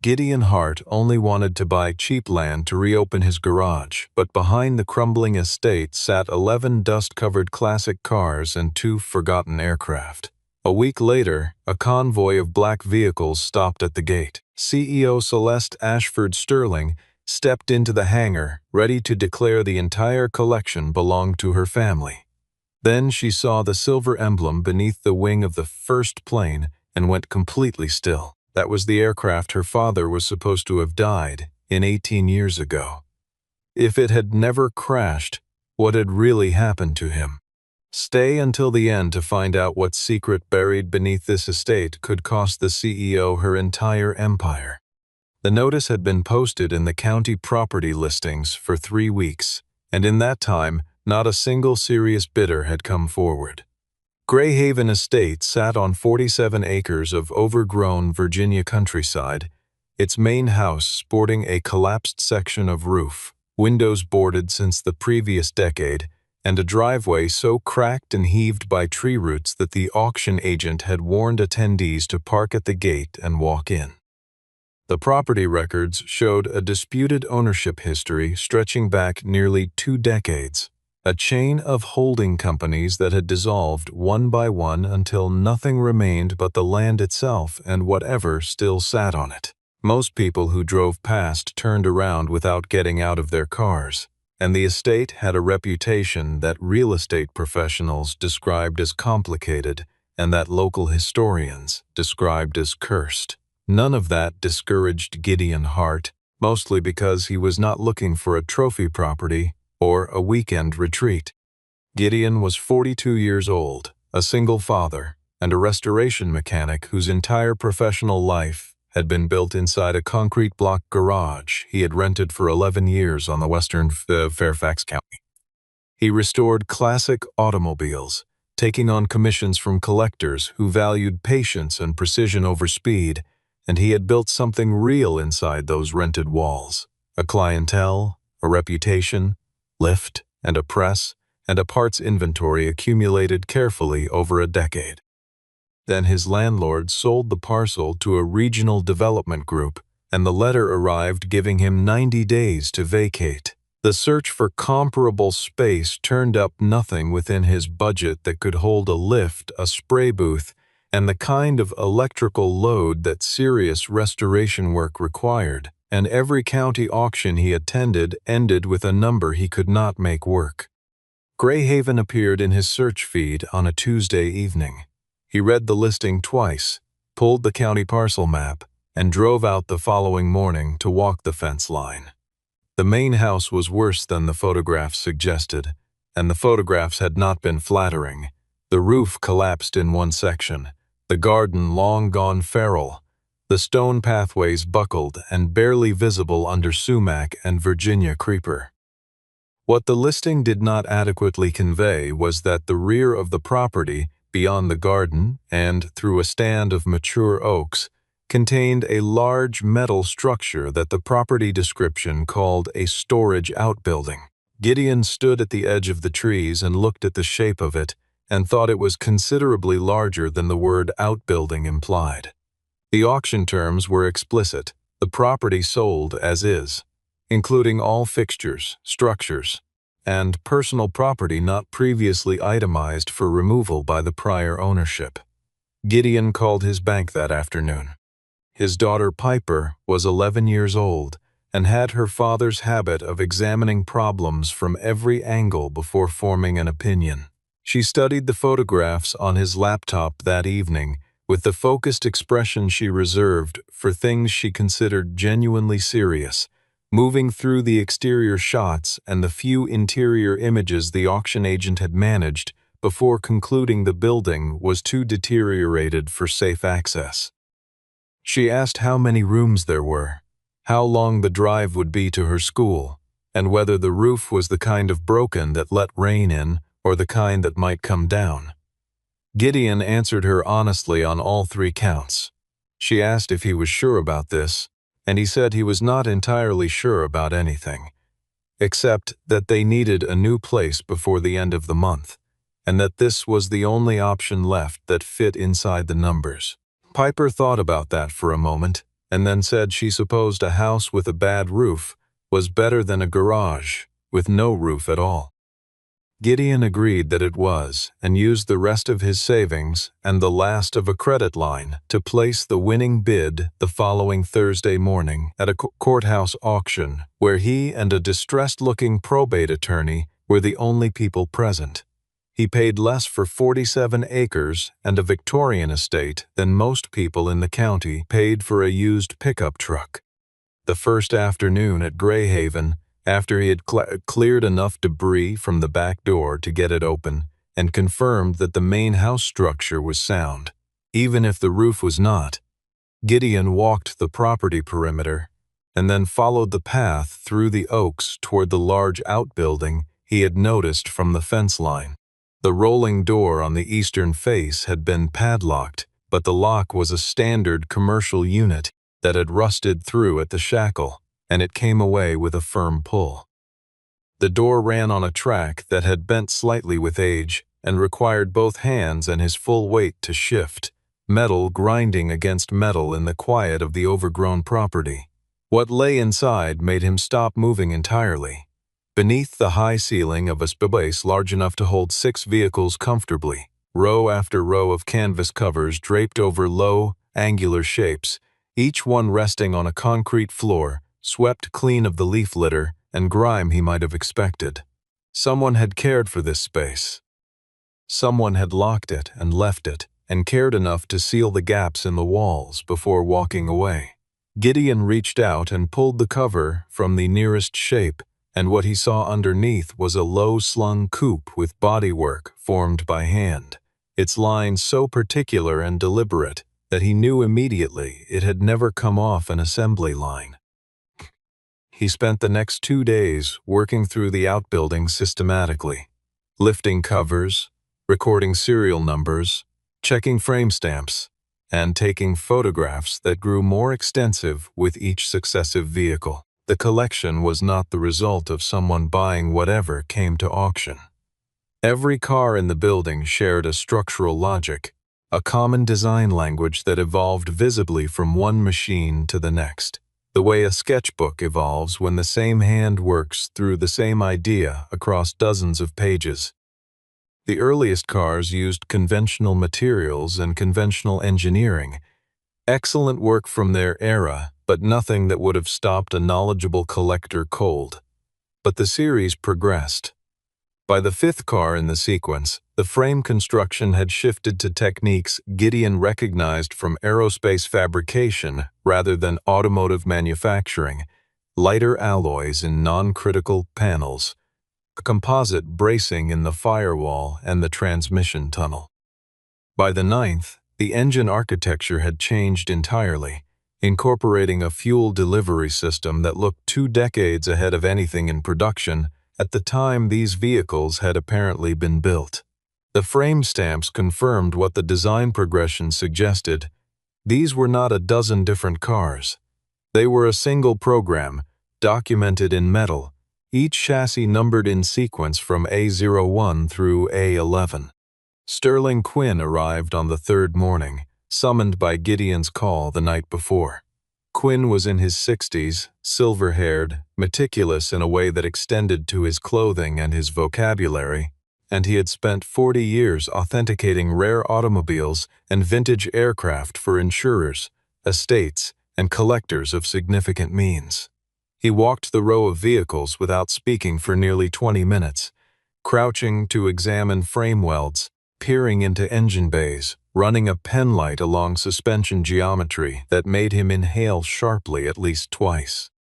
Gideon Hart only wanted to buy cheap land to reopen his garage, but behind the crumbling estate sat 11 dust-covered classic cars and 2 forgotten aircraft. A week later, a convoy of black vehicles stopped at the gate. CEO Celeste Ashford Sterling stepped into the hangar, ready to declare the entire collection belonged to her family. Then she saw the silver emblem beneath the wing of the first plane and went completely still. That was the aircraft her father was supposed to have died in 18 years ago. If it had never crashed, what had really happened to him? Stay until the end to find out what secret buried beneath this estate could cost the CEO her entire empire. The notice had been posted in the county property listings for 3 weeks, and in that time, not a single serious bidder had come forward. Greyhaven Estate sat on 47 acres of overgrown Virginia countryside, its main house sporting a collapsed section of roof, windows boarded since the previous decade, and a driveway so cracked and heaved by tree roots that the auction agent had warned attendees to park at the gate and walk in. The property records showed a disputed ownership history stretching back nearly 2 decades. A chain of holding companies that had dissolved one by one until nothing remained but the land itself and whatever still sat on it. Most people who drove past turned around without getting out of their cars, and the estate had a reputation that real estate professionals described as complicated and that local historians described as cursed. None of that discouraged Gideon Hart, mostly because he was not looking for a trophy property or a weekend retreat. Gideon was 42 years old, a single father, and a restoration mechanic whose entire professional life had been built inside a concrete block garage he had rented for 11 years on the western Fairfax County. He restored classic automobiles, taking on commissions from collectors who valued patience and precision over speed, and he had built something real inside those rented walls: a clientele, a reputation, lift, and a press, and a parts inventory accumulated carefully over a decade. Then his landlord sold the parcel to a regional development group, and the letter arrived giving him 90 days to vacate. The search for comparable space turned up nothing within his budget that could hold a lift, a spray booth, and the kind of electrical load that serious restoration work required. And every county auction he attended ended with a number he could not make work. Greyhaven appeared in his search feed on a Tuesday evening. He read the listing twice, pulled the county parcel map, and drove out the following morning to walk the fence line. The main house was worse than the photographs suggested, and the photographs had not been flattering. The roof collapsed in one section, the garden long gone feral, the stone pathways buckled and barely visible under sumac and Virginia creeper. What the listing did not adequately convey was that the rear of the property, beyond the garden and through a stand of mature oaks, contained a large metal structure that the property description called a storage outbuilding. Gideon stood at the edge of the trees and looked at the shape of it and thought it was considerably larger than the word outbuilding implied. The auction terms were explicit: the property sold as is, including all fixtures, structures, and personal property not previously itemized for removal by the prior ownership. Gideon called his bank that afternoon. His daughter Piper was 11 years old and had her father's habit of examining problems from every angle before forming an opinion. She studied the photographs on his laptop that evening with the focused expression she reserved for things she considered genuinely serious, moving through the exterior shots and the few interior images the auction agent had managed before concluding the building was too deteriorated for safe access. She asked how many rooms there were, how long the drive would be to her school, and whether the roof was the kind of broken that let rain in or the kind that might come down. Gideon answered her honestly on all 3 counts. She asked if he was sure about this, and he said he was not entirely sure about anything, except that they needed a new place before the end of the month, and that this was the only option left that fit inside the numbers. Piper thought about that for a moment, and then said she supposed a house with a bad roof was better than a garage with no roof at all. Gideon agreed that it was, and used the rest of his savings and the last of a credit line to place the winning bid the following Thursday morning at a courthouse auction, where he and a distressed-looking probate attorney were the only people present. He paid less for 47 acres and a Victorian estate than most people in the county paid for a used pickup truck. The first afternoon at Greyhaven, after he had cleared enough debris from the back door to get it open and confirmed that the main house structure was sound, even if the roof was not, Gideon walked the property perimeter and then followed the path through the oaks toward the large outbuilding he had noticed from the fence line. The rolling door on the eastern face had been padlocked, but the lock was a standard commercial unit that had rusted through at the shackle, and it came away with a firm pull. The door ran on a track that had bent slightly with age and required both hands and his full weight to shift, metal grinding against metal in the quiet of the overgrown property. What lay inside made him stop moving entirely. Beneath the high ceiling of a space large enough to hold 6 vehicles comfortably, row after row of canvas covers draped over low, angular shapes, each one resting on a concrete floor, swept clean of the leaf litter and grime he might have expected. Someone had cared for this space. Someone had locked it and left it, and cared enough to seal the gaps in the walls before walking away. Gideon reached out and pulled the cover from the nearest shape, and what he saw underneath was a low-slung coupe with bodywork formed by hand, its lines so particular and deliberate that he knew immediately it had never come off an assembly line. He spent the next 2 days working through the outbuilding systematically, lifting covers, recording serial numbers, checking frame stamps, and taking photographs that grew more extensive with each successive vehicle. The collection was not the result of someone buying whatever came to auction. Every car in the building shared a structural logic, a common design language that evolved visibly from one machine to the next, the way a sketchbook evolves when the same hand works through the same idea across dozens of pages. The earliest cars used conventional materials and conventional engineering, excellent work from their era, but nothing that would have stopped a knowledgeable collector cold. But the series progressed. By the 5th car in the sequence, the frame construction had shifted to techniques Gideon recognized from aerospace fabrication rather than automotive manufacturing, lighter alloys in non-critical panels, a composite bracing in the firewall and the transmission tunnel. By the 9th, the engine architecture had changed entirely, incorporating a fuel delivery system that looked 2 decades ahead of anything in production at the time these vehicles had apparently been built. The frame stamps confirmed what the design progression suggested. These were not a dozen different cars. They were a single program, documented in metal, each chassis numbered in sequence from A01 through A11. Sterling Quinn arrived on the 3rd morning, summoned by Gideon's call the night before. Quinn was in his 60s, silver-haired, meticulous in a way that extended to his clothing and his vocabulary, and he had spent 40 years authenticating rare automobiles and vintage aircraft for insurers, estates, and collectors of significant means. He walked the row of vehicles without speaking for nearly 20 minutes, crouching to examine frame welds, peering into engine bays, running a penlight along suspension geometry that made him inhale sharply at least twice.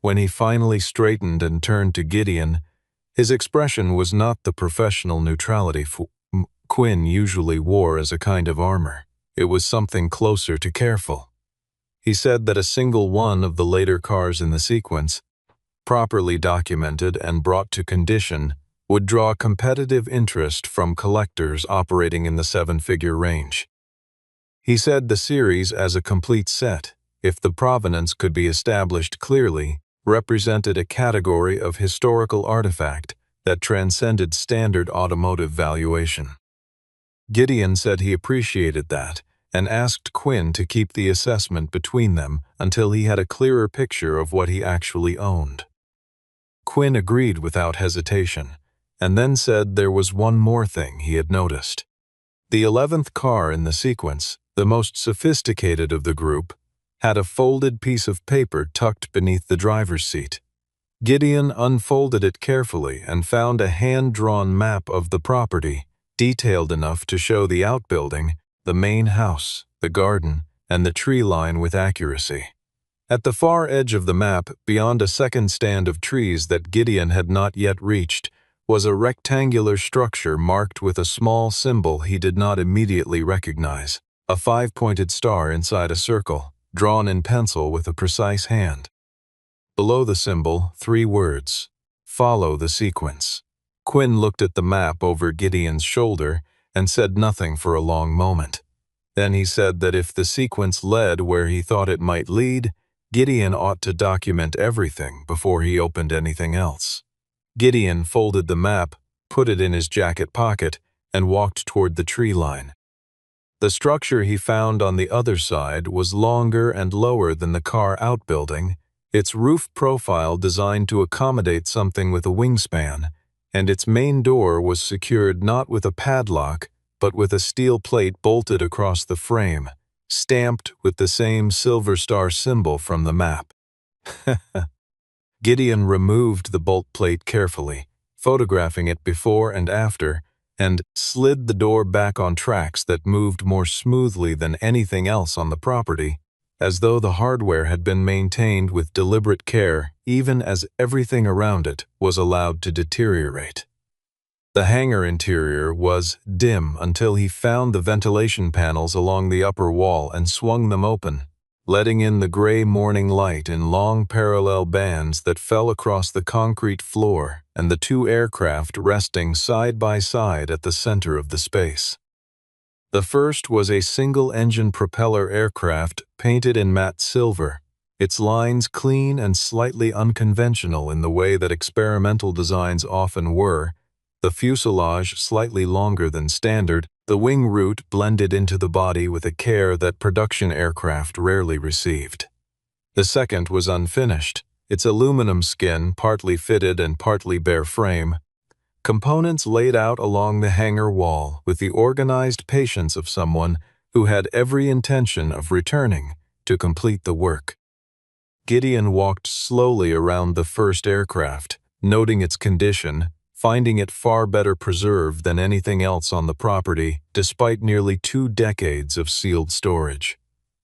When he finally straightened and turned to Gideon, his expression was not the professional neutrality Quinn usually wore as a kind of armor. It was something closer to careful. He said that a single one of the later cars in the sequence, properly documented and brought to condition, would draw competitive interest from collectors operating in the 7-figure range. He said the series as a complete set, if the provenance could be established clearly, represented a category of historical artifact that transcended standard automotive valuation. Gideon said he appreciated that, and asked Quinn to keep the assessment between them until he had a clearer picture of what he actually owned. Quinn agreed without hesitation, and then said there was one more thing he had noticed. The 11th car in the sequence, the most sophisticated of the group, had a folded piece of paper tucked beneath the driver's seat. Gideon unfolded it carefully and found a hand-drawn map of the property, detailed enough to show the outbuilding, the main house, the garden, and the tree line with accuracy. At the far edge of the map, beyond a second stand of trees that Gideon had not yet reached, was a rectangular structure marked with a small symbol he did not immediately recognize, a 5-pointed star inside a circle, drawn in pencil with a precise hand. Below the symbol, 3 words: "Follow the sequence." Quinn looked at the map over Gideon's shoulder and said nothing for a long moment. Then he said that if the sequence led where he thought it might lead, Gideon ought to document everything before he opened anything else. Gideon folded the map, put it in his jacket pocket, and walked toward the tree line. The structure he found on the other side was longer and lower than the car outbuilding, its roof profile designed to accommodate something with a wingspan, and its main door was secured not with a padlock, but with a steel plate bolted across the frame, stamped with the same silver star symbol from the map. Gideon removed the bolt plate carefully, photographing it before and after, and slid the door back on tracks that moved more smoothly than anything else on the property, as though the hardware had been maintained with deliberate care even as everything around it was allowed to deteriorate. The hangar interior was dim until he found the ventilation panels along the upper wall and swung them open, letting in the gray morning light in long parallel bands that fell across the concrete floor and the 2 aircraft resting side by side at the center of the space. The first was a single-engine propeller aircraft painted in matte silver, its lines clean and slightly unconventional in the way that experimental designs often were, the fuselage slightly longer than standard, the wing root blended into the body with a care that production aircraft rarely received. The second was unfinished, its aluminum skin partly fitted and partly bare frame, components laid out along the hangar wall with the organized patience of someone who had every intention of returning to complete the work. Gideon walked slowly around the first aircraft, noting its condition, finding it far better preserved than anything else on the property, despite nearly 2 decades of sealed storage.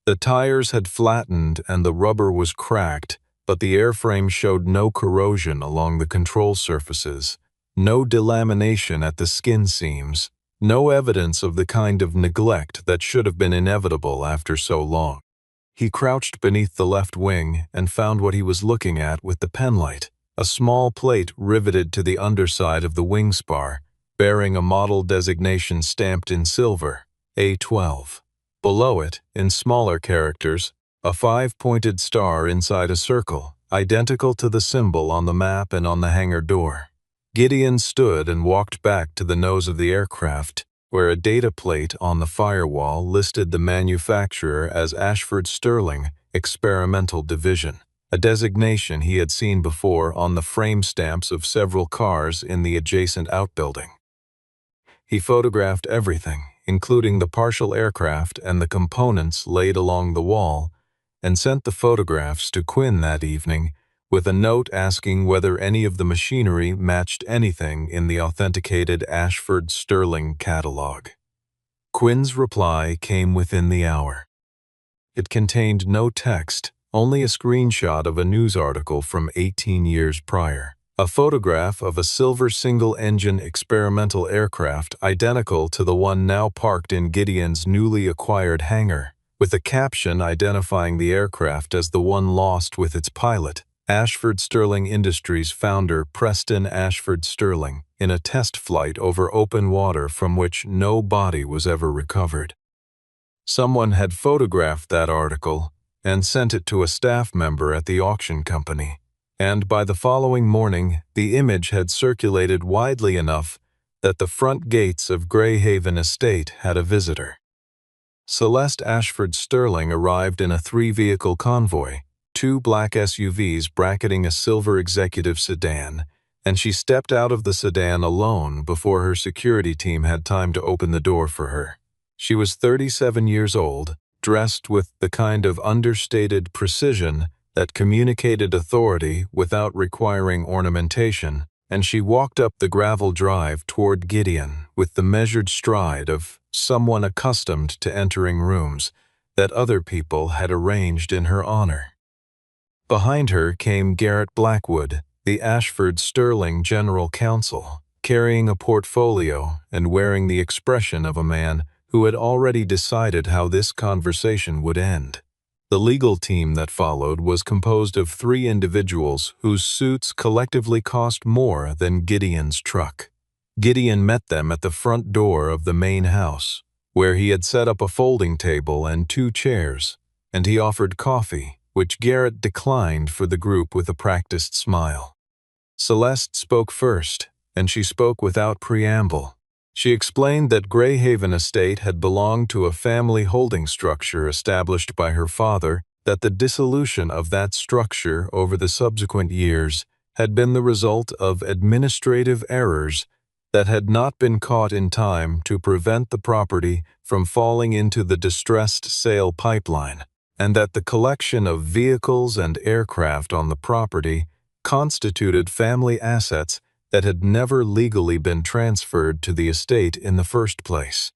The tires had flattened and the rubber was cracked, but the airframe showed no corrosion along the control surfaces, no delamination at the skin seams, no evidence of the kind of neglect that should have been inevitable after so long. He crouched beneath the left wing and found what he was looking at with the penlight, a small plate riveted to the underside of the wing spar, bearing a model designation stamped in silver, A12. Below it, in smaller characters, a 5-pointed star inside a circle, identical to the symbol on the map and on the hangar door. Gideon stood and walked back to the nose of the aircraft, where a data plate on the firewall listed the manufacturer as Ashford Sterling Experimental Division, a designation he had seen before on the frame stamps of several cars in the adjacent outbuilding. He photographed everything, including the partial aircraft and the components laid along the wall, and sent the photographs to Quinn that evening with a note asking whether any of the machinery matched anything in the authenticated Ashford Sterling catalog. Quinn's reply came within the hour. It contained no text, only a screenshot of a news article from 18 years prior, a photograph of a silver single-engine experimental aircraft identical to the one now parked in Gideon's newly acquired hangar, with a caption identifying the aircraft as the one lost with its pilot, Ashford Sterling Industries founder Preston Ashford Sterling, in a test flight over open water from which no body was ever recovered. Someone had photographed that article and sent it to a staff member at the auction company, and by the following morning the image had circulated widely enough that the front gates of Greyhaven Estate had a visitor. Celeste Ashford Sterling arrived in a three-vehicle convoy, two black SUVs bracketing a silver executive sedan, and she stepped out of the sedan alone before her security team had time to open the door for her. She was 37 years old, dressed with the kind of understated precision that communicated authority without requiring ornamentation, and she walked up the gravel drive toward Gideon with the measured stride of someone accustomed to entering rooms that other people had arranged in her honor. Behind her came Garrett Blackwood, the Ashford Sterling General Counsel, carrying a portfolio and wearing the expression of a man who had already decided how this conversation would end. The legal team that followed was composed of three individuals whose suits collectively cost more than Gideon's truck. Gideon met them at the front door of the main house, where he had set up a folding table and two chairs, and he offered coffee, which Garrett declined for the group with a practiced smile. Celeste spoke first, and she spoke without preamble. She explained that Greyhaven Estate had belonged to a family holding structure established by her father, that the dissolution of that structure over the subsequent years had been the result of administrative errors that had not been caught in time to prevent the property from falling into the distressed sale pipeline, and that the collection of vehicles and aircraft on the property constituted family assets that had never legally been transferred to the estate in the first place.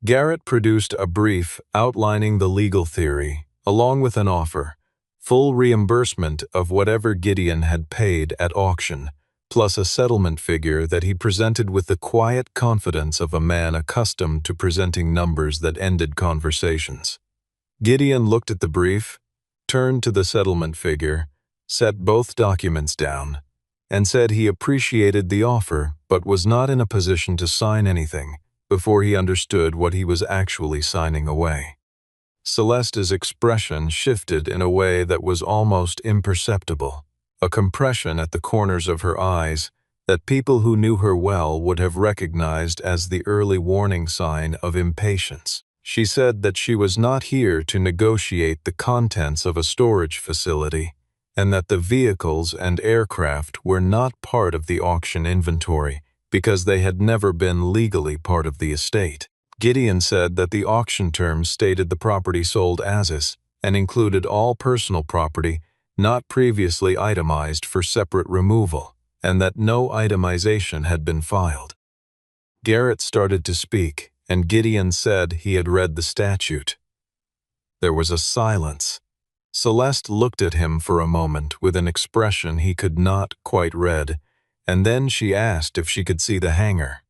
Garrett produced a brief outlining the legal theory, along with an offer, full reimbursement of whatever Gideon had paid at auction, plus a settlement figure that he presented with the quiet confidence of a man accustomed to presenting numbers that ended conversations. Gideon looked at the brief, turned to the settlement figure, set both documents down, and said he appreciated the offer but was not in a position to sign anything before he understood what he was actually signing away. Celeste's expression shifted in a way that was almost imperceptible, a compression at the corners of her eyes that people who knew her well would have recognized as the early warning sign of impatience. She said that she was not here to negotiate the contents of a storage facility, and that the vehicles and aircraft were not part of the auction inventory because they had never been legally part of the estate. Gideon said that the auction terms stated the property sold as is and included all personal property not previously itemized for separate removal, and that no itemization had been filed. Garrett started to speak, and Gideon said he had read the statute. There was a silence. Celeste looked at him for a moment with an expression he could not quite read, and then she asked if she could see the hangar.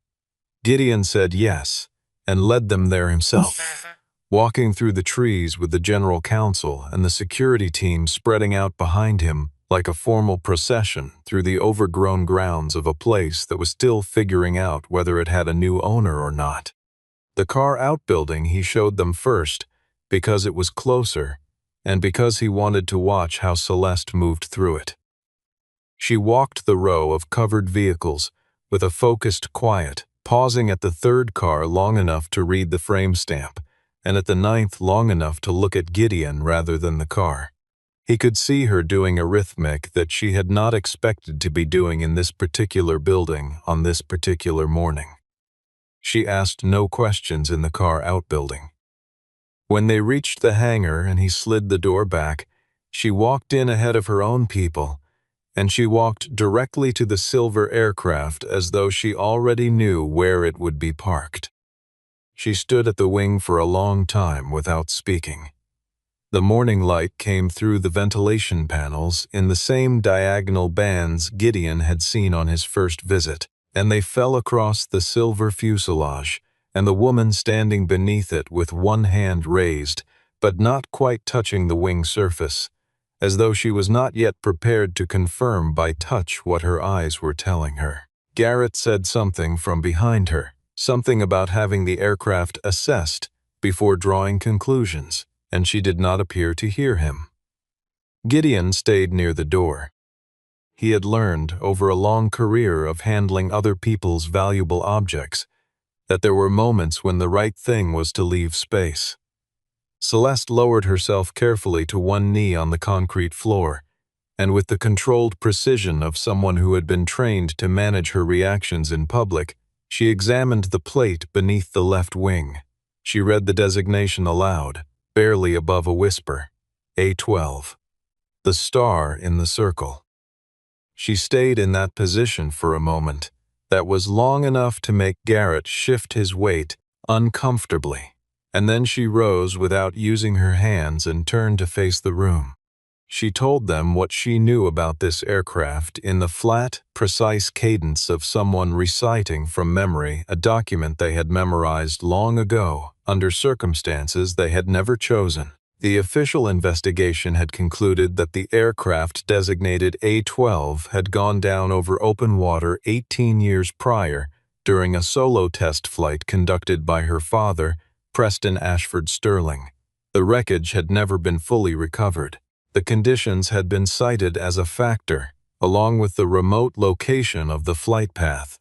Gideon said yes, and led them there himself, walking through the trees with the general counsel and the security team spreading out behind him like a formal procession through the overgrown grounds of a place that was still figuring out whether it had a new owner or not. The car outbuilding he showed them first because it was closer, and because he wanted to watch how Celeste moved through it. She walked the row of covered vehicles with a focused quiet, pausing at the third car long enough to read the frame stamp, and at the ninth long enough to look at Gideon rather than the car. He could see her doing arithmetic that she had not expected to be doing in this particular building on this particular morning. She asked no questions in the car outbuilding. When they reached the hangar and he slid the door back, she walked in ahead of her own people, and she walked directly to the silver aircraft as though she already knew where it would be parked. She stood at the wing for a long time without speaking. The morning light came through the ventilation panels in the same diagonal bands Gideon had seen on his first visit, and they fell across the silver fuselage, and the woman standing beneath it with one hand raised, but not quite touching the wing surface, as though she was not yet prepared to confirm by touch what her eyes were telling her. Garrett said something from behind her, something about having the aircraft assessed before drawing conclusions, and she did not appear to hear him. Gideon stayed near the door. He had learned over a long career of handling other people's valuable objects that there were moments when the right thing was to leave space. Celeste lowered herself carefully to one knee on the concrete floor, and with the controlled precision of someone who had been trained to manage her reactions in public, she examined the plate beneath the left wing. She read the designation aloud, barely above a whisper. A12. The star in the circle. She stayed in that position for a moment. That was long enough to make Garrett shift his weight uncomfortably, and then she rose without using her hands and turned to face the room. She told them what she knew about this aircraft in the flat, precise cadence of someone reciting from memory a document they had memorized long ago under circumstances they had never chosen. The official investigation had concluded that the aircraft designated A-12 had gone down over open water 18 years prior during a solo test flight conducted by her father, Preston Ashford Sterling. The wreckage had never been fully recovered. The conditions had been cited as a factor, along with the remote location of the flight path.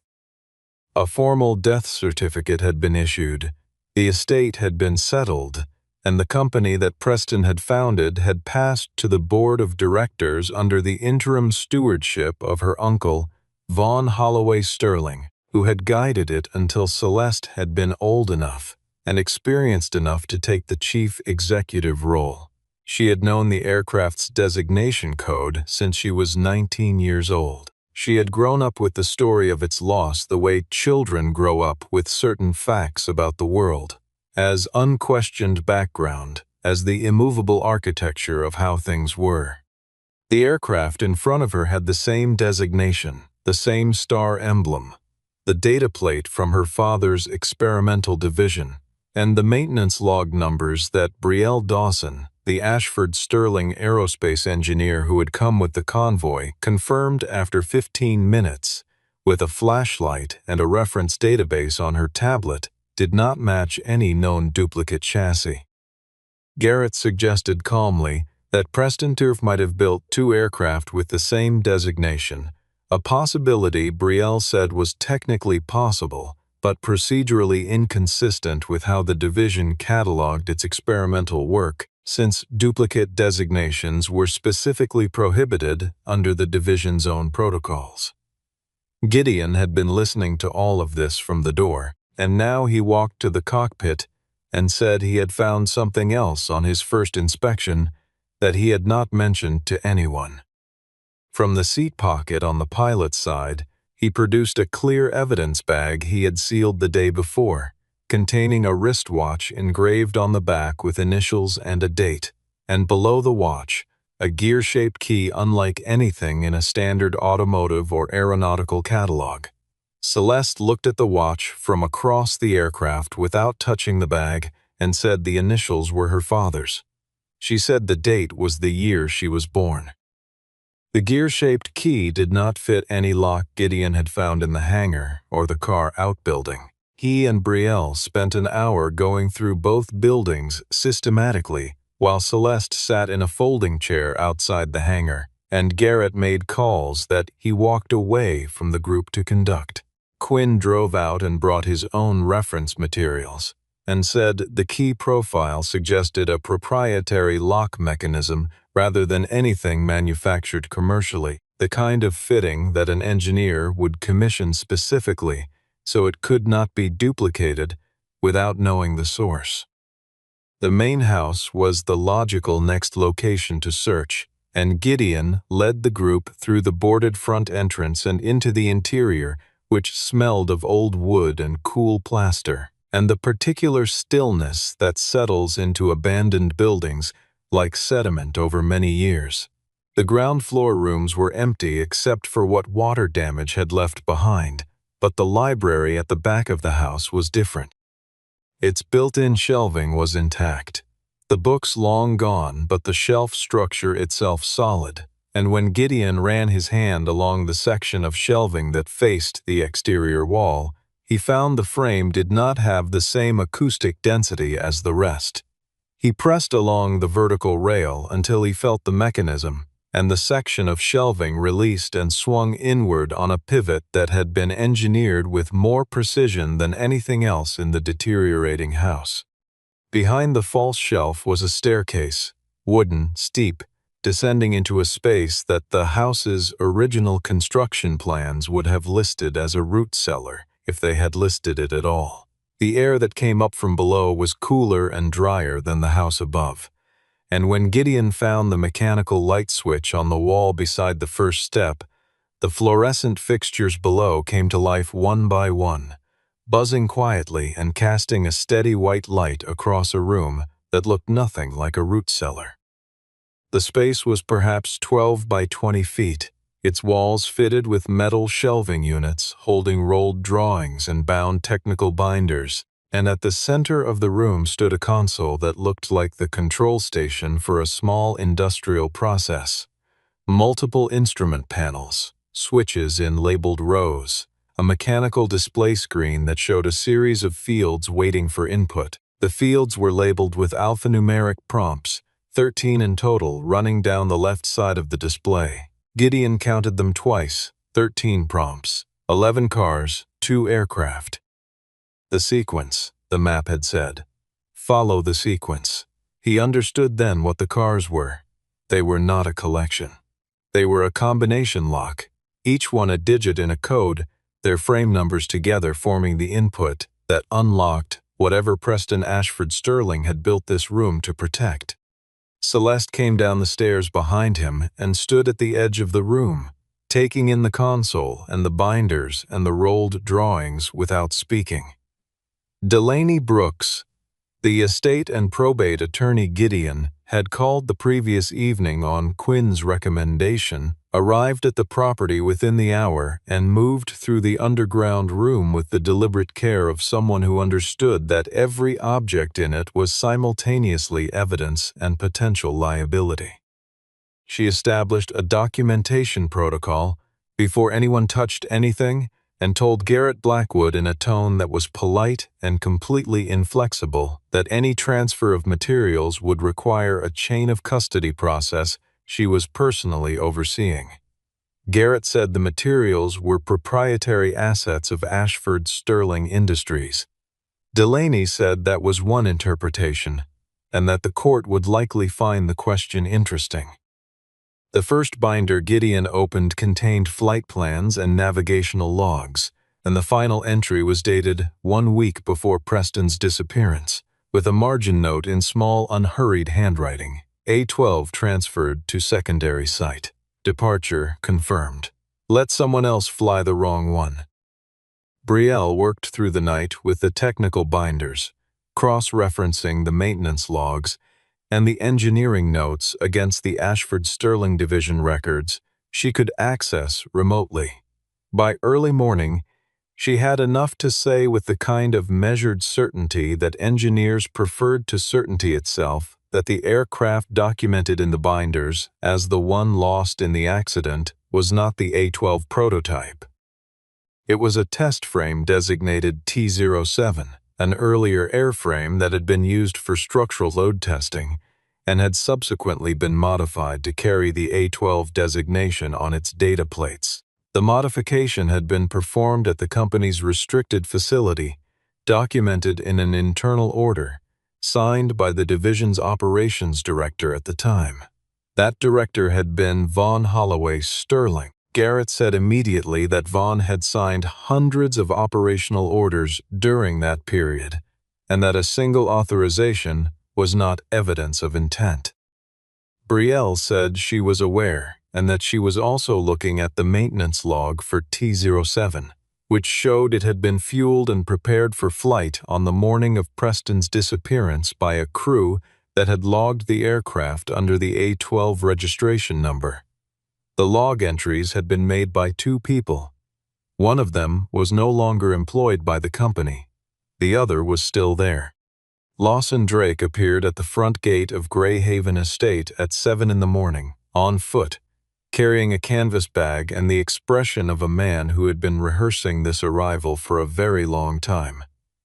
A formal death certificate had been issued, the estate had been settled, and the company that Preston had founded had passed to the board of directors under the interim stewardship of her uncle, Vaughn Holloway Sterling, who had guided it until Celeste had been old enough and experienced enough to take the chief executive role. She had known the aircraft's designation code since she was 19 years old. She had grown up with the story of its loss the way children grow up with certain facts about the world, as unquestioned background, as the immovable architecture of how things were. The aircraft in front of her had the same designation, the same star emblem, the data plate from her father's experimental division, and the maintenance log numbers that Brielle Dawson, the Ashford Sterling aerospace engineer who had come with the convoy, confirmed after 15 minutes, with a flashlight and a reference database on her tablet, did not match any known duplicate chassis. Garrett suggested calmly that Preston Turf might have built two aircraft with the same designation, a possibility Brielle said was technically possible, but procedurally inconsistent with how the division cataloged its experimental work, since duplicate designations were specifically prohibited under the division's own protocols. Gideon had been listening to all of this from the door, and now he walked to the cockpit and said he had found something else on his first inspection that he had not mentioned to anyone. From the seat pocket on the pilot's side, he produced a clear evidence bag he had sealed the day before, containing a wristwatch engraved on the back with initials and a date, and below the watch, a gear-shaped key unlike anything in a standard automotive or aeronautical catalog. Celeste looked at the watch from across the aircraft without touching the bag and said the initials were her father's. She said the date was the year she was born. The gear-shaped key did not fit any lock Gideon had found in the hangar or the car outbuilding. He and Brielle spent an hour going through both buildings systematically while Celeste sat in a folding chair outside the hangar, and Garrett made calls that he walked away from the group to conduct. Quinn drove out and brought his own reference materials, and said the key profile suggested a proprietary lock mechanism rather than anything manufactured commercially, the kind of fitting that an engineer would commission specifically so it could not be duplicated without knowing the source. The main house was the logical next location to search, and Gideon led the group through the boarded front entrance and into the interior, which smelled of old wood and cool plaster, and the particular stillness that settles into abandoned buildings like sediment over many years. The ground floor rooms were empty except for what water damage had left behind, but the library at the back of the house was different. Its built-in shelving was intact, the books long gone but the shelf structure itself solid, and when Gideon ran his hand along the section of shelving that faced the exterior wall, he found the frame did not have the same acoustic density as the rest. He pressed along the vertical rail until he felt the mechanism, and the section of shelving released and swung inward on a pivot that had been engineered with more precision than anything else in the deteriorating house. Behind the false shelf was a staircase, wooden, steep, descending into a space that the house's original construction plans would have listed as a root cellar if they had listed it at all. The air that came up from below was cooler and drier than the house above, and when Gideon found the mechanical light switch on the wall beside the first step, the fluorescent fixtures below came to life one by one, buzzing quietly and casting a steady white light across a room that looked nothing like a root cellar. The space was perhaps 12 by 20 feet, its walls fitted with metal shelving units holding rolled drawings and bound technical binders, and at the center of the room stood a console that looked like the control station for a small industrial process. Multiple instrument panels, switches in labeled rows, a mechanical display screen that showed a series of fields waiting for input. The fields were labeled with alphanumeric prompts, 13 in total, running down the left side of the display. Gideon counted them twice, 13 prompts, 11 cars, 2 aircraft. The sequence, the map had said. Follow the sequence. He understood then what the cars were. They were not a collection. They were a combination lock, each one a digit in a code, their frame numbers together forming the input that unlocked whatever Preston Ashford Sterling had built this room to protect. Celeste came down the stairs behind him and stood at the edge of the room, taking in the console and the binders and the rolled drawings without speaking. Delaney Brooks, the estate and probate attorney Gideon had called the previous evening on Quinn's recommendation, arrived at the property within the hour and moved through the underground room with the deliberate care of someone who understood that every object in it was simultaneously evidence and potential liability. She established a documentation protocol before anyone touched anything and told Garrett Blackwood in a tone that was polite and completely inflexible that any transfer of materials would require a chain of custody process she was personally overseeing. Garrett said the materials were proprietary assets of Ashford Sterling Industries. Delaney said that was one interpretation, and that the court would likely find the question interesting. The first binder Gideon opened contained flight plans and navigational logs, and the final entry was dated 1 week before Preston's disappearance, with a margin note in small, unhurried handwriting. A-12 transferred to secondary site. Departure confirmed. Let someone else fly the wrong one. Brielle worked through the night with the technical binders, cross-referencing the maintenance logs and the engineering notes against the Ashford Sterling Division records she could access remotely. By early morning, she had enough to say with the kind of measured certainty that engineers preferred to certainty itself that the aircraft documented in the binders as the one lost in the accident was not the A-12 prototype. It was a test frame designated T-07, an earlier airframe that had been used for structural load testing and had subsequently been modified to carry the A-12 designation on its data plates. The modification had been performed at the company's restricted facility, documented in an internal order, signed by the division's operations director at the time. That director had been Von Holloway Sterling. Garrett said immediately that Von had signed hundreds of operational orders during that period, and that a single authorization was not evidence of intent. Brielle said she was aware, and that she was also looking at the maintenance log for T-07, which showed it had been fueled and prepared for flight on the morning of Preston's disappearance by a crew that had logged the aircraft under the A-12 registration number. The log entries had been made by 2 people. One of them was no longer employed by the company. The other was still there. Lawson Drake appeared at the front gate of Greyhaven Estate at 7 in the morning, on foot, carrying a canvas bag and the expression of a man who had been rehearsing this arrival for a very long time.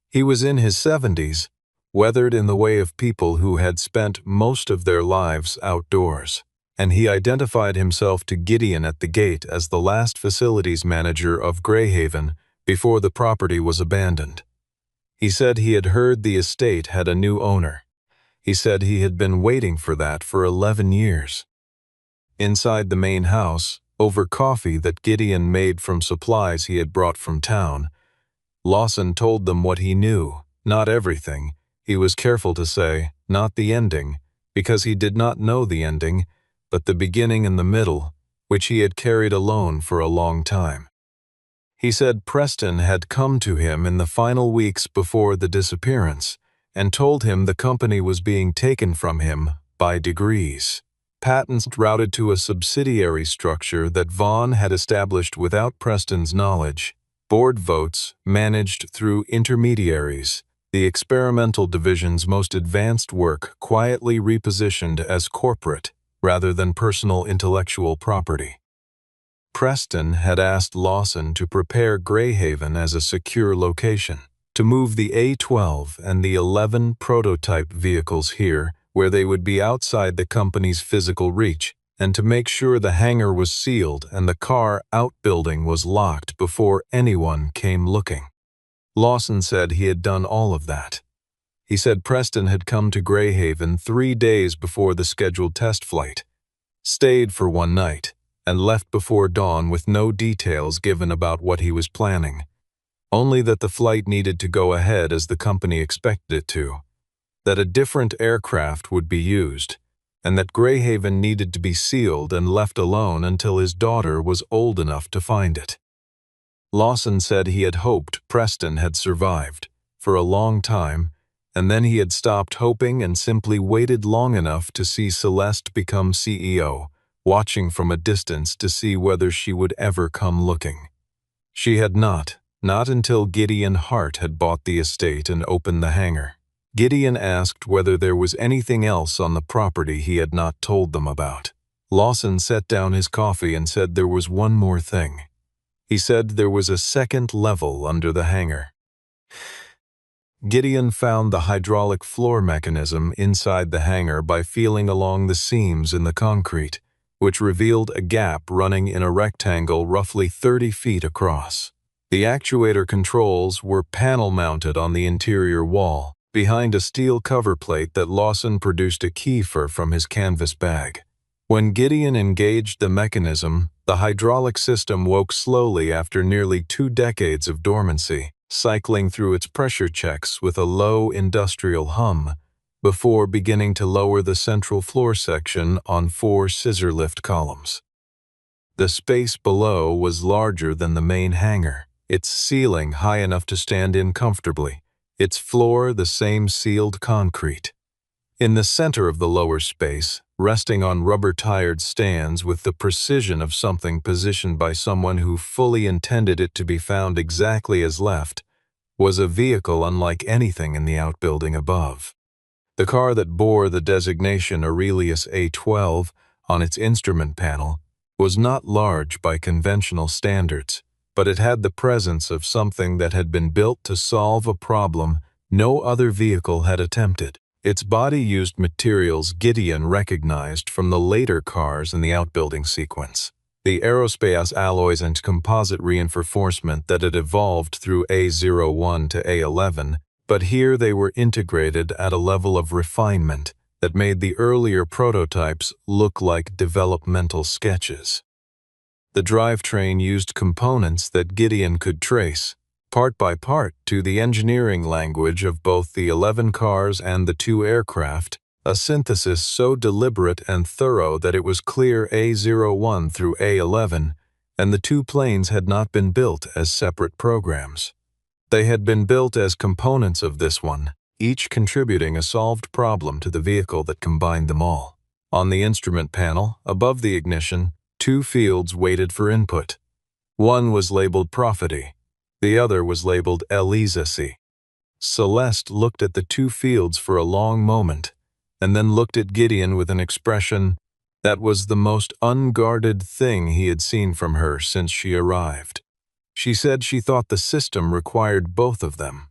He was in his 70s, weathered in the way of people who had spent most of their lives outdoors. and he identified himself to Gideon at the gate as the last facilities manager of Greyhaven before the property was abandoned. He said he had heard the estate had a new owner. He said he had been waiting for that for 11 years. Inside the main house, over coffee that Gideon made from supplies he had brought from town, Lawson told them what he knew, not everything. He was careful to say, not the ending, because he did not know the ending, but the beginning and the middle, which he had carried alone for a long time. He said Preston had come to him in the final weeks before the disappearance and told him the company was being taken from him by degrees. Patents routed to a subsidiary structure that Vaughn had established without Preston's knowledge, board votes managed through intermediaries, the experimental division's most advanced work quietly repositioned as corporate rather than personal intellectual property. Preston had asked Lawson to prepare Greyhaven as a secure location, to move the A-12 and the 11 prototype vehicles here where they would be outside the company's physical reach, and to make sure the hangar was sealed and the car outbuilding was locked before anyone came looking. Lawson said he had done all of that. He said Preston had come to Greyhaven 3 days before the scheduled test flight, stayed for one night, and left before dawn with no details given about what he was planning, only that the flight needed to go ahead as the company expected it to, that a different aircraft would be used, and that Greyhaven needed to be sealed and left alone until his daughter was old enough to find it. Lawson said he had hoped Preston had survived for a long time, and then he had stopped hoping and simply waited long enough to see Celeste become CEO, watching from a distance to see whether she would ever come looking. She had not until Gideon Hart had bought the estate and opened the hangar. Gideon asked whether there was anything else on the property he had not told them about. Lawson set down his coffee and said there was one more thing. He said there was a second level under the hangar. Gideon found the hydraulic floor mechanism inside the hangar by feeling along the seams in the concrete, which revealed a gap running in a rectangle roughly 30 feet across. The actuator controls were panel-mounted on the interior wall, behind a steel cover plate that Lawson produced a key for from his canvas bag. When Gideon engaged the mechanism, the hydraulic system woke slowly after nearly 2 decades of dormancy, cycling through its pressure checks with a low industrial hum, before beginning to lower the central floor section on 4 scissor lift columns. The space below was larger than the main hangar, its ceiling high enough to stand in comfortably, its floor the same sealed concrete. In the center of the lower space, resting on rubber-tired stands with the precision of something positioned by someone who fully intended it to be found exactly as left, was a vehicle unlike anything in the outbuilding above. The car that bore the designation Aurelius A-12 on its instrument panel was not large by conventional standards, but it had the presence of something that had been built to solve a problem no other vehicle had attempted. Its body used materials Gideon recognized from the later cars in the outbuilding sequence, the aerospace alloys and composite reinforcement that had evolved through A01 to A11, but here they were integrated at a level of refinement that made the earlier prototypes look like developmental sketches. The drivetrain used components that Gideon could trace, part by part, to the engineering language of both the 11 cars and the 2 aircraft, a synthesis so deliberate and thorough that it was clear A01 through A11 and the 2 planes had not been built as separate programs. They had been built as components of this one, each contributing a solved problem to the vehicle that combined them all. On the instrument panel, above the ignition, 2 fields waited for input. One was labeled Prophecy. The other was labeled Elizacy. Celeste looked at the 2 fields for a long moment, and then looked at Gideon with an expression that was the most unguarded thing he had seen from her since she arrived. She said she thought the system required both of them.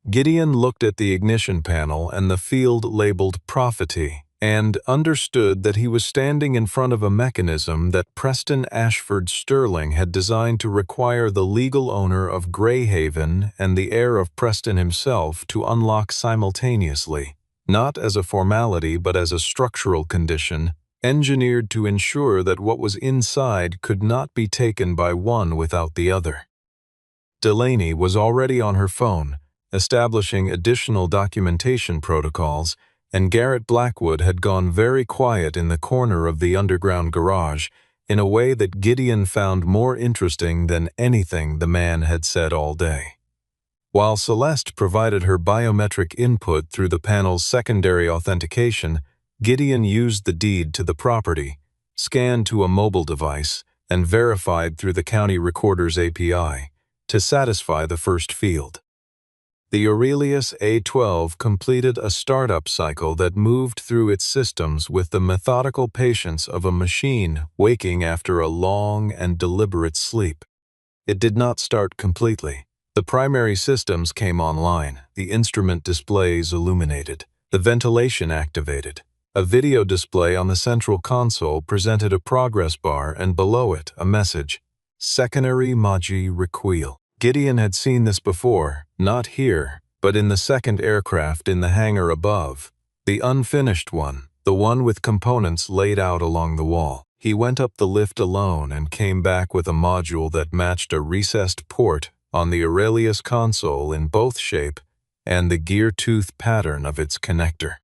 Gideon looked at the ignition panel and the field labeled Prophecy and understood that he was standing in front of a mechanism that Preston Ashford Sterling had designed to require the legal owner of Greyhaven and the heir of Preston himself to unlock simultaneously, not as a formality but as a structural condition, engineered to ensure that what was inside could not be taken by one without the other. Delaney was already on her phone, establishing additional documentation protocols, and Garrett Blackwood had gone very quiet in the corner of the underground garage in a way that Gideon found more interesting than anything the man had said all day. While Celeste provided her biometric input through the panel's secondary authentication, Gideon used the deed to the property, scanned to a mobile device, and verified through the county recorder's API to satisfy the first field. The Aurelius A12 completed a startup cycle that moved through its systems with the methodical patience of a machine waking after a long and deliberate sleep. It did not start completely. The primary systems came online, the instrument displays illuminated, the ventilation activated. A video display on the central console presented a progress bar and below it a message, Secondary Magi Requeel. Gideon had seen this before, not here, but in the second aircraft in the hangar above, the unfinished one, the one with components laid out along the wall. He went up the lift alone and came back with a module that matched a recessed port on the Aurelius console in both shape and the gear tooth pattern of its connector.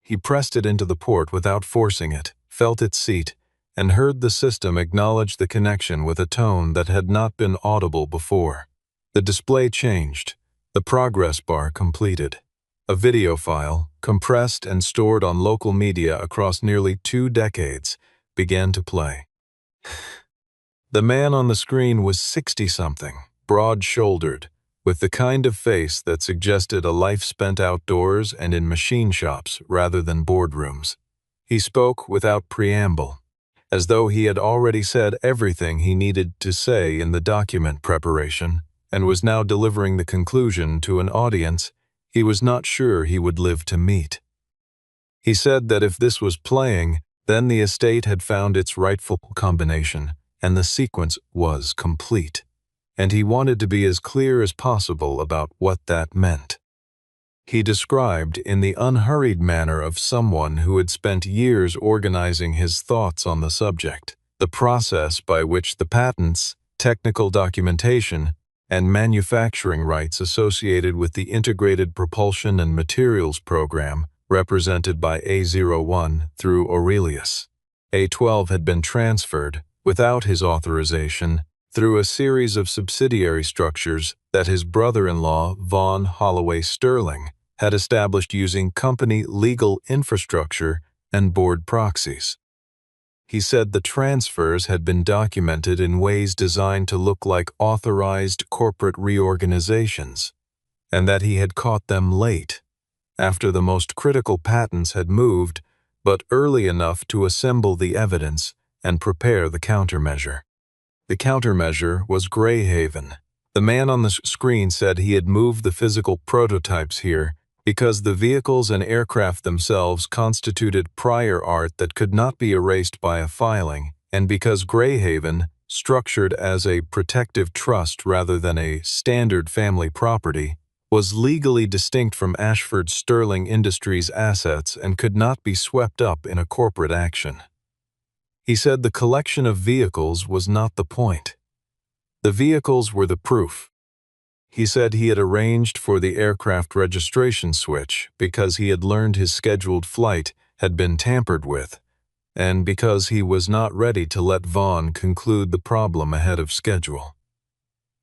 He pressed it into the port without forcing it, felt its seat, and heard the system acknowledge the connection with a tone that had not been audible before. The display changed, the progress bar completed. A video file, compressed and stored on local media across nearly 2 decades, began to play. The man on the screen was 60-something, broad-shouldered, with the kind of face that suggested a life spent outdoors and in machine shops rather than boardrooms. He spoke without preamble, as though he had already said everything he needed to say in the document preparation, and was now delivering the conclusion to an audience he was not sure he would live to meet. He said that if this was playing, then the estate had found its rightful combination, and the sequence was complete, and he wanted to be as clear as possible about what that meant. He described in the unhurried manner of someone who had spent years organizing his thoughts on the subject, the process by which the patents, technical documentation, and manufacturing rights associated with the Integrated Propulsion and Materials Program, represented by A01 through Aurelius. A12 had been transferred, without his authorization, through a series of subsidiary structures that his brother-in-law, Vaughn Holloway Sterling, had established using company legal infrastructure and board proxies. He said the transfers had been documented in ways designed to look like authorized corporate reorganizations, and that he had caught them late, after the most critical patents had moved, but early enough to assemble the evidence and prepare the countermeasure. The countermeasure was Greyhaven. The man on the screen said he had moved the physical prototypes here because the vehicles and aircraft themselves constituted prior art that could not be erased by a filing, and because Greyhaven, structured as a protective trust rather than a standard family property, was legally distinct from Ashford Sterling Industries' assets and could not be swept up in a corporate action. He said the collection of vehicles was not the point. The vehicles were the proof. He said he had arranged for the aircraft registration switch because he had learned his scheduled flight had been tampered with, and because he was not ready to let Vaughn conclude the problem ahead of schedule.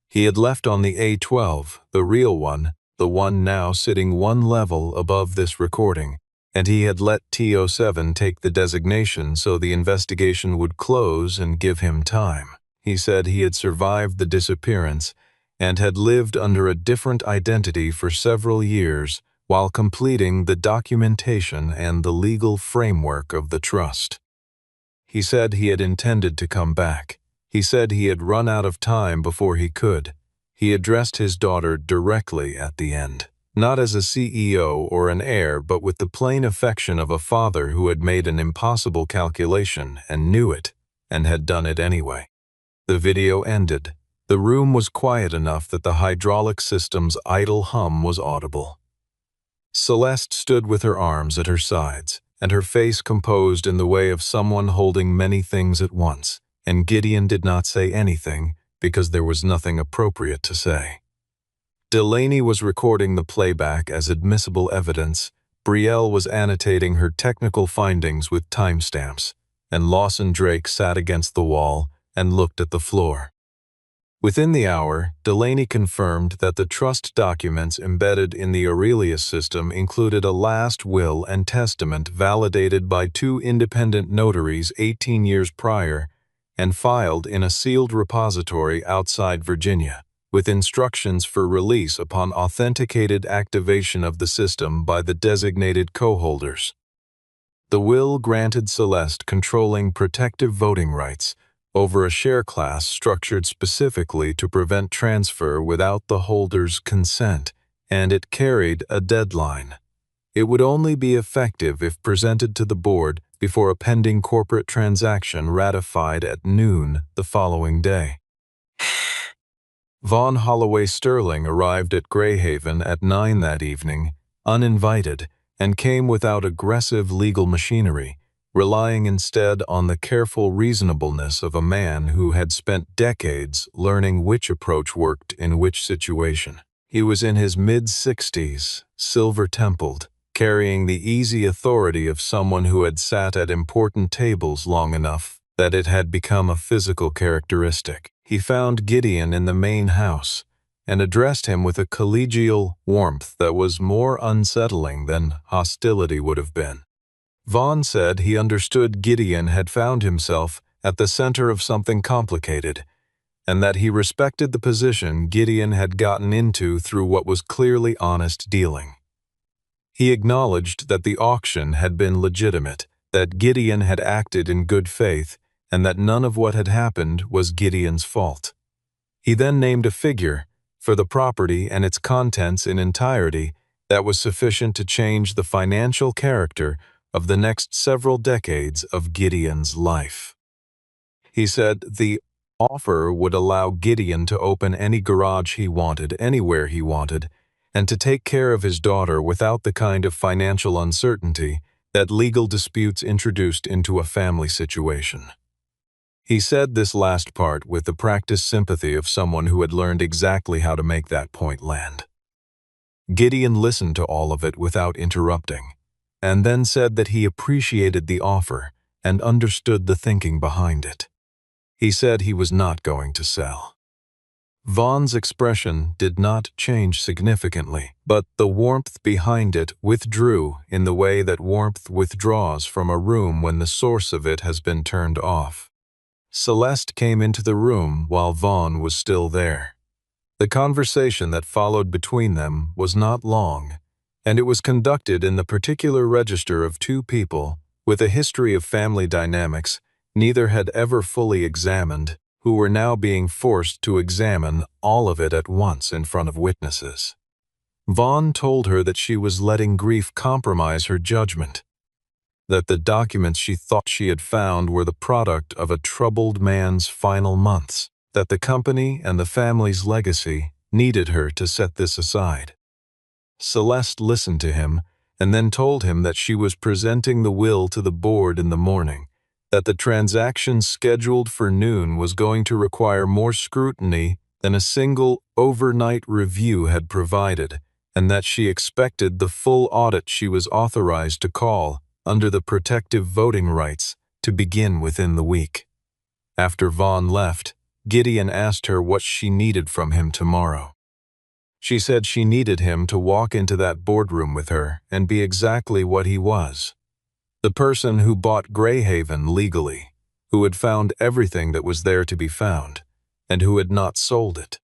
He had left on the A12, the real one, the one now sitting one level above this recording, and he had let T07 take the designation so the investigation would close and give him time. He said he had survived the disappearance and had lived under a different identity for several years while completing the documentation and the legal framework of the trust. He said he had intended to come back. He said he had run out of time before he could. He addressed his daughter directly at the end. not as a CEO or an heir, but with the plain affection of a father who had made an impossible calculation and knew it, and had done it anyway. The video ended. The room was quiet enough that the hydraulic system's idle hum was audible. Celeste stood with her arms at her sides, and her face composed in the way of someone holding many things at once, and Gideon did not say anything because there was nothing appropriate to say. Delaney was recording the playback as admissible evidence, Brielle was annotating her technical findings with timestamps, and Lawson Drake sat against the wall and looked at the floor. Within the hour, Delaney confirmed that the trust documents embedded in the Aurelius system included a last will and testament validated by 2 independent notaries 18 years prior and filed in a sealed repository outside Virginia, with instructions for release upon authenticated activation of the system by the designated co-holders. The will granted Celeste controlling protective voting rights over a share class structured specifically to prevent transfer without the holder's consent, and it carried a deadline. It would only be effective if presented to the board before a pending corporate transaction ratified at noon the following day. Vaughn Holloway Sterling arrived at Greyhaven at 9 that evening, uninvited, and came without aggressive legal machinery, relying instead on the careful reasonableness of a man who had spent decades learning which approach worked in which situation. He was in his mid-60s, silver-templed, carrying the easy authority of someone who had sat at important tables long enough that it had become a physical characteristic. He found Gideon in the main house and addressed him with a collegial warmth that was more unsettling than hostility would have been. Vaughn said he understood Gideon had found himself at the center of something complicated, and that he respected the position Gideon had gotten into through what was clearly honest dealing. He acknowledged that the auction had been legitimate, that Gideon had acted in good faith, and that none of what had happened was Gideon's fault. He then named a figure for the property and its contents in entirety that was sufficient to change the financial character of the next several decades of Gideon's life. He said the offer would allow Gideon to open any garage he wanted, anywhere he wanted, and to take care of his daughter without the kind of financial uncertainty that legal disputes introduced into a family situation. He said this last part with the practiced sympathy of someone who had learned exactly how to make that point land. Gideon listened to all of it without interrupting, and then said that he appreciated the offer and understood the thinking behind it. He said he was not going to sell. Vaughn's expression did not change significantly, but the warmth behind it withdrew in the way that warmth withdraws from a room when the source of it has been turned off. Celeste came into the room while Vaughn was still there. The conversation that followed between them was not long, and it was conducted in the particular register of 2 people with a history of family dynamics neither had ever fully examined, who were now being forced to examine all of it at once in front of witnesses. Vaughn told her that she was letting grief compromise her judgment, that the documents she thought she had found were the product of a troubled man's final months, that the company and the family's legacy needed her to set this aside. Celeste listened to him and then told him that she was presenting the will to the board in the morning, that the transaction scheduled for noon was going to require more scrutiny than a single overnight review had provided, and that she expected the full audit she was authorized to call under the protective voting rights to begin within the week. After Vaughn left, Gideon asked her what she needed from him tomorrow. She said she needed him to walk into that boardroom with her and be exactly what he was. The person who bought Greyhaven legally, who had found everything that was there to be found, and who had not sold it.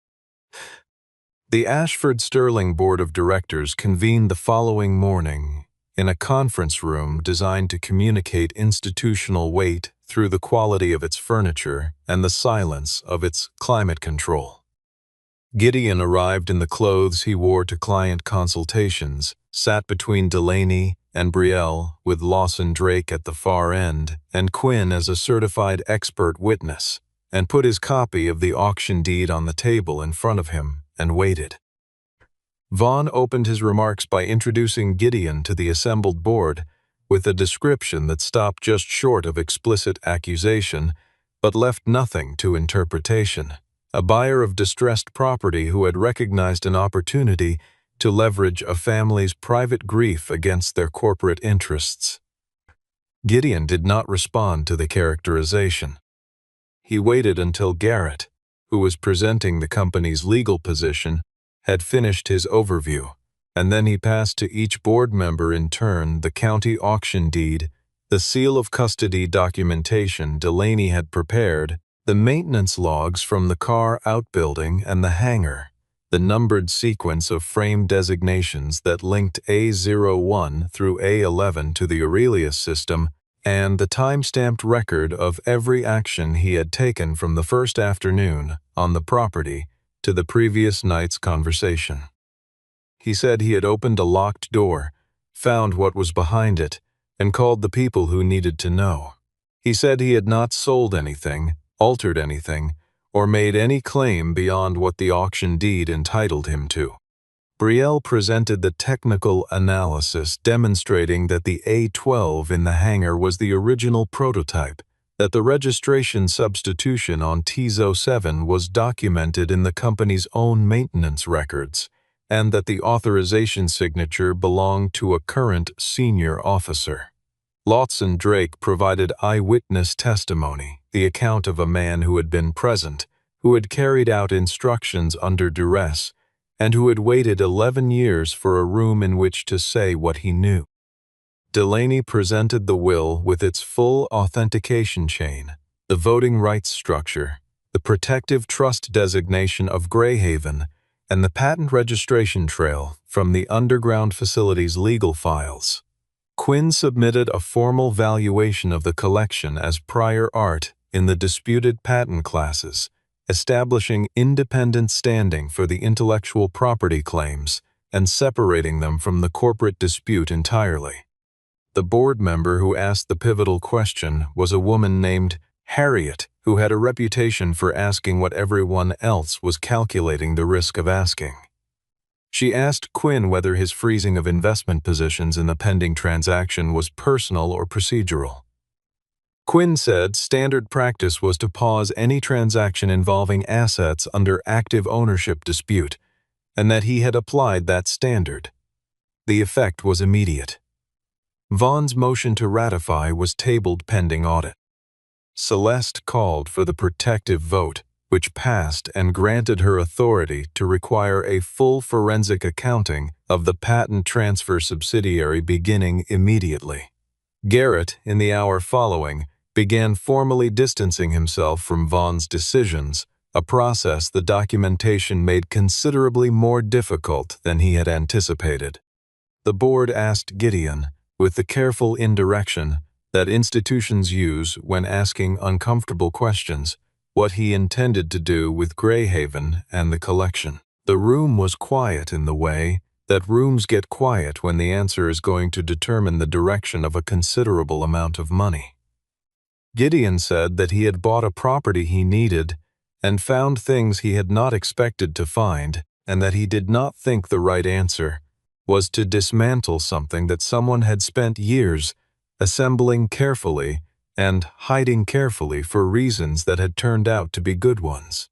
The Ashford Sterling Board of Directors convened the following morning in a conference room designed to communicate institutional weight through the quality of its furniture and the silence of its climate control. Gideon arrived in the clothes he wore to client consultations, sat between Delaney and Brielle, with Lawson Drake at the far end and Quinn as a certified expert witness, and put his copy of the auction deed on the table in front of him and waited. Vaughn opened his remarks by introducing Gideon to the assembled board with a description that stopped just short of explicit accusation, but left nothing to interpretation. A buyer of distressed property who had recognized an opportunity to leverage a family's private grief against their corporate interests. Gideon did not respond to the characterization. He waited until Garrett, who was presenting the company's legal position, had finished his overview, and then he passed to each board member in turn the county auction deed, the seal of custody documentation Delaney had prepared, the maintenance logs from the car outbuilding and the hangar, the numbered sequence of frame designations that linked A01 through A11 to the Aurelius system, and the time-stamped record of every action he had taken from the first afternoon on the property to the previous night's conversation. He said he had opened a locked door, found what was behind it, and called the people who needed to know. He said he had not sold anything, altered anything, or made any claim beyond what the auction deed entitled him to. Brielle presented the technical analysis demonstrating that the A12 in the hangar was the original prototype, that the registration substitution on TZO7 was documented in the company's own maintenance records, and that the authorization signature belonged to a current senior officer. Lawson Drake provided eyewitness testimony, the account of a man who had been present, who had carried out instructions under duress, and who had waited 11 years for a room in which to say what he knew. Delaney presented the will with its full authentication chain, the voting rights structure, the protective trust designation of Greyhaven, and the patent registration trail from the underground facility's legal files. Quinn submitted a formal valuation of the collection as prior art in the disputed patent classes, establishing independent standing for the intellectual property claims and separating them from the corporate dispute entirely. The board member who asked the pivotal question was a woman named Harriet, who had a reputation for asking what everyone else was calculating the risk of asking. She asked Quinn whether his freezing of investment positions in the pending transaction was personal or procedural. Quinn said standard practice was to pause any transaction involving assets under active ownership dispute, and that he had applied that standard. The effect was immediate. Vaughn's motion to ratify was tabled pending audit. Celeste called for the protective vote, which passed and granted her authority to require a full forensic accounting of the patent transfer subsidiary beginning immediately. Garrett, in the hour following, began formally distancing himself from Vaughn's decisions, a process the documentation made considerably more difficult than he had anticipated. The board asked Gideon, with the careful indirection that institutions use when asking uncomfortable questions, what he intended to do with Greyhaven and the collection. The room was quiet in the way that rooms get quiet when the answer is going to determine the direction of a considerable amount of money. Gideon said that he had bought a property he needed and found things he had not expected to find, and that he did not think the right answer was to dismantle something that someone had spent years assembling carefully and hiding carefully for reasons that had turned out to be good ones.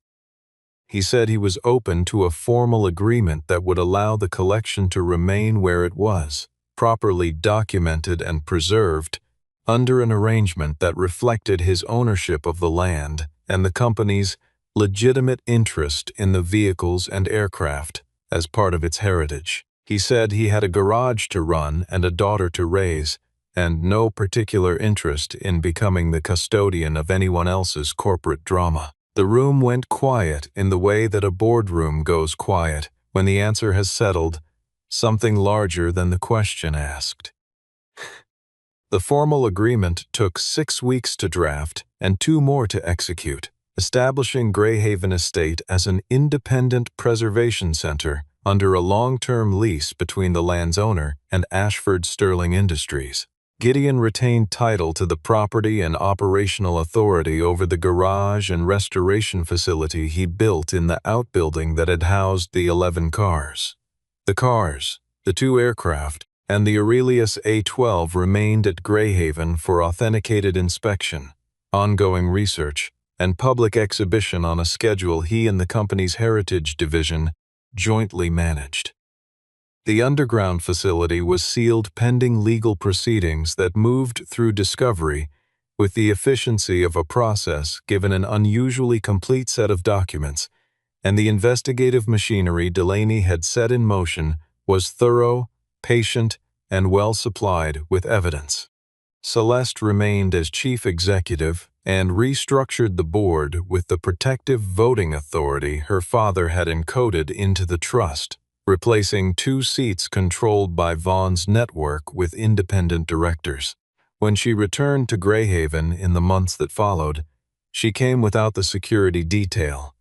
He said he was open to a formal agreement that would allow the collection to remain where it was, properly documented and preserved, under an arrangement that reflected his ownership of the land and the company's legitimate interest in the vehicles and aircraft as part of its heritage. He said he had a garage to run and a daughter to raise, and no particular interest in becoming the custodian of anyone else's corporate drama. The room went quiet in the way that a boardroom goes quiet when the answer has settled, something larger than the question asked. The formal agreement took 6 weeks to draft and 2 more to execute. establishing Greyhaven Estate as an independent preservation center under a long-term lease between the land's owner and Ashford Sterling Industries. Gideon retained title to the property and operational authority over the garage and restoration facility he built in the outbuilding that had housed the 11 cars. The cars, the 2 aircraft, and the Aurelius A-12 remained at Greyhaven for authenticated inspection, ongoing research, and public exhibition on a schedule he and the company's Heritage Division jointly managed. The underground facility was sealed pending legal proceedings that moved through discovery with the efficiency of a process given an unusually complete set of documents, and the investigative machinery Delaney had set in motion was thorough, patient, and well supplied with evidence. Celeste remained as chief executive and restructured the board with the protective voting authority her father had encoded into the trust, replacing 2 seats controlled by Vaughn's network with independent directors. When she returned to Greyhaven in the months that followed, she came without the security detail,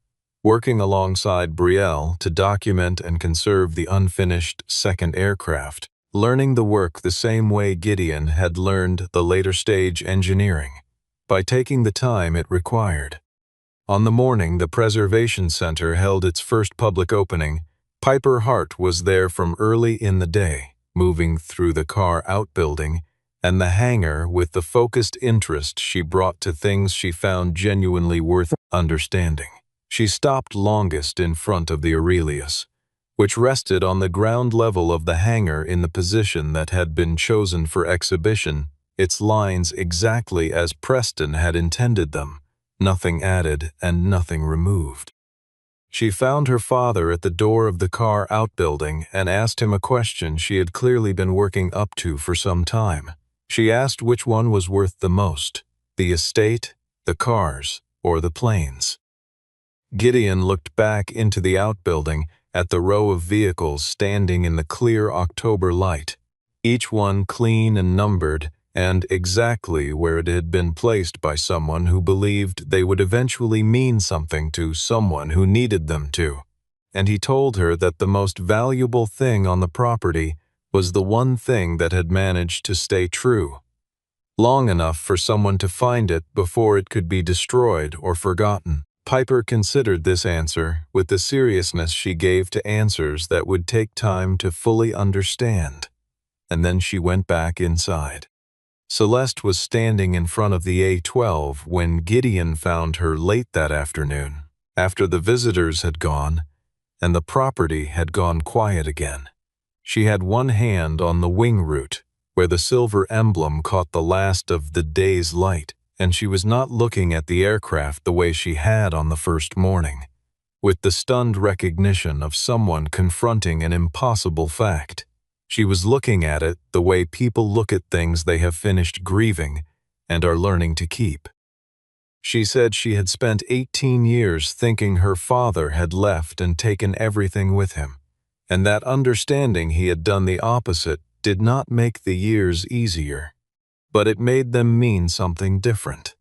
working alongside Brielle to document and conserve the unfinished second aircraft, learning the work the same way Gideon had learned the later stage engineering, by taking the time it required. On the morning the Preservation Center held its first public opening, Piper Hart was there from early in the day, moving through the car outbuilding and the hangar with the focused interest she brought to things she found genuinely worth understanding. She stopped longest in front of the Aurelius, which rested on the ground level of the hangar in the position that had been chosen for exhibition, its lines exactly as Preston had intended them, nothing added and nothing removed. She found her father at the door of the car outbuilding and asked him a question she had clearly been working up to for some time. She asked which one was worth the most, the estate, the cars, or the planes. Gideon looked back into the outbuilding at the row of vehicles standing in the clear October light, each one clean and numbered and exactly where it had been placed by someone who believed they would eventually mean something to someone who needed them to. And he told her that the most valuable thing on the property was the one thing that had managed to stay true, long enough for someone to find it before it could be destroyed or forgotten. Piper considered this answer with the seriousness she gave to answers that would take time to fully understand, and then she went back inside. Celeste was standing in front of the A-12 when Gideon found her late that afternoon, after the visitors had gone and the property had gone quiet again. She had one hand on the wing root, where the silver emblem caught the last of the day's light, and she was not looking at the aircraft the way she had on the first morning, with the stunned recognition of someone confronting an impossible fact. She was looking at it the way people look at things they have finished grieving and are learning to keep. She said she had spent 18 years thinking her father had left and taken everything with him, and that understanding he had done the opposite did not make the years easier, but it made them mean something different.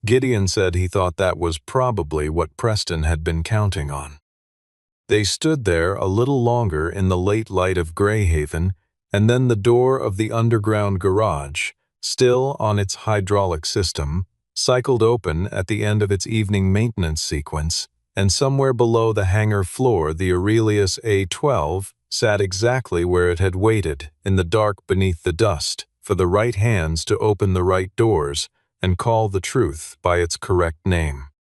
Gideon said he thought that was probably what Preston had been counting on. They stood there a little longer in the late light of Greyhaven, and then the door of the underground garage, still on its hydraulic system, cycled open at the end of its evening maintenance sequence, and somewhere below the hangar floor the Aurelius A-12 sat exactly where it had waited, in the dark beneath the dust, for the right hands to open the right doors and call the truth by its correct name.